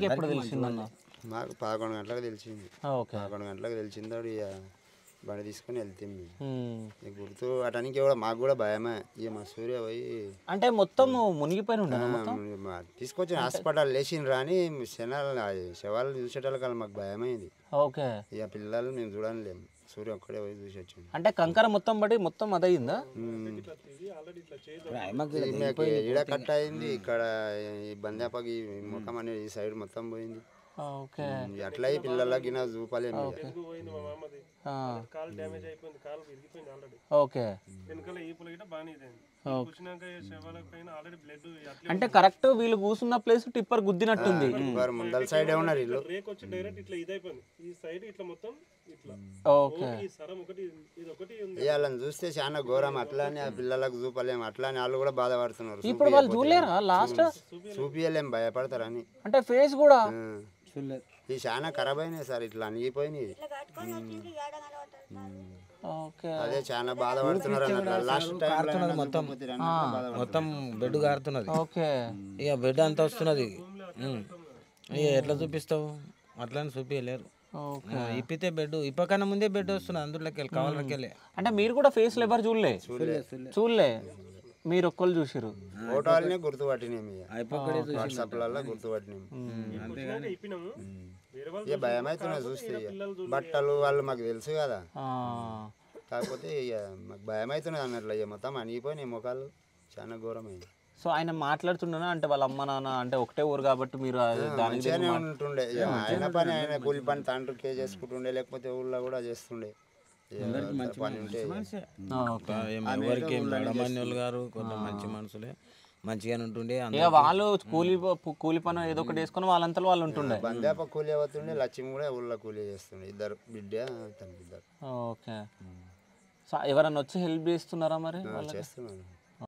ఎప్పుడు తెలిసిందన్న? మాకు 11 గంటలకు తెలిసింది. ఓకే. 11 గంటలకు తెలిసిందో ఇక బండి తీసుకొని వెళ్తాం. ఇక గుర్తు అటానికి కూడా మాకు కూడా భయమే. ఇక మా సూర్య పోయి అంటే మొత్తం మునిగిపోయి ఉండే తీసుకొచ్చిన హాస్పిటల్ లేచిన రాని శవాలు చూసేటాళ్ళకి మాకు భయమైంది. ఓకే. ఇక పిల్లలు మేము చూడలేము. సూర్య ఒక్కడే పోయి చూసి వచ్చింది. అంటే కంకర మొత్తం పడి మొత్తం అదయిందా? ఈడ కట్ అయింది, ఇక్కడ ఈ బందాపకి ముఖం అనేది ఈ సైడ్ మొత్తం పోయింది. ఓకే. అట్లా పిల్లలకి నా చూపలేము. ఓకే. అంటే కరెక్ట్ వీళ్ళు కూర్చున్న ప్లేస్ టిప్పర్ గుద్దినట్టుంది. ముందల సైడే ఉన్నారు వీళ్ళు. వాళ్ళని చూస్తే చాలా ఘోరం. అట్లానే ఆ పిల్లలకు చూపలేము. అట్లానే వాళ్ళు కూడా బాధపడుతున్నారు. ఇప్పుడు వాళ్ళు చూడలేరా లాస్ట్? చూపియలేము, భయపడతారని. అంటే ఫేస్ కూడా ఈ చాలా ఖరాబ్ అయినాయి సార్, ఇట్లా అనిగిపోయినాయి. అదే చాలా బాధపడుతున్నారు అన్నట్లు. లాస్ట్ టైం మొత్తం బెడ్ కారుతున్నది. ఓకే. ఇక బెడ్ అంతా వస్తున్నది. ఇక ఎట్లా చూపిస్తావు? అట్లా చూపించలేరు. ఇప్పితే బెడ్ ఇప్పకన్నా ముందే బెడ్ వస్తున్నది. అందులోకి కావాలకెళ్ళి. అంటే మీరు కూడా ఫేస్ ఎవరు చూడలే? మీరు ఒక్కళ్ళు చూసిరు? ఫోటోలనే గుర్తుపట్టినాము, వాట్సాప్లలో గుర్తుపట్టినాము. ఇక భయం అవుతున్నది చూస్తే. బట్టలు వాళ్ళు మాకు తెలుసు కదా, కాకపోతే ఇక మాకు భయం అవుతున్నది అన్నట్లు. ఇక మొత్తం అనిగిపోయినాయి ముఖాలు, చాలా ఘోరమైంది. సో ఆయన మాట్లాడుతుండేనా? అంటే వాళ్ళ అమ్మ నాన్న అంటే ఒకటే ఊరు కాబట్టి మీరు మంచిగానే ఉంటుండే. ఆయన పని ఆయన కూలి పని తండ్రి కే చేసుకుంటుండే, లేకపోతే ఊళ్ళో కూడా చేస్తుండే. పని ఉంటే ఎవరికి బడమన్యులు గారు కొంత మంచి మనుషులే, మంచిగానే ఉంటుండే. వాళ్ళు కూలి పని ఏదో ఒకటి వేసుకుని వాళ్ళంతా వాళ్ళు ఉంటుండే. బందేప కూలి అవుతుండే, లక్ష్మి కూడా ఊళ్ళో కూలి చేస్తుండే. ఇద్దరు బిడ్డ తన ఇద్దరు. ఓకే. ఎవరన్నా వచ్చి హెల్ప్ చేస్తున్నారా మరి? చేస్తున్నారు.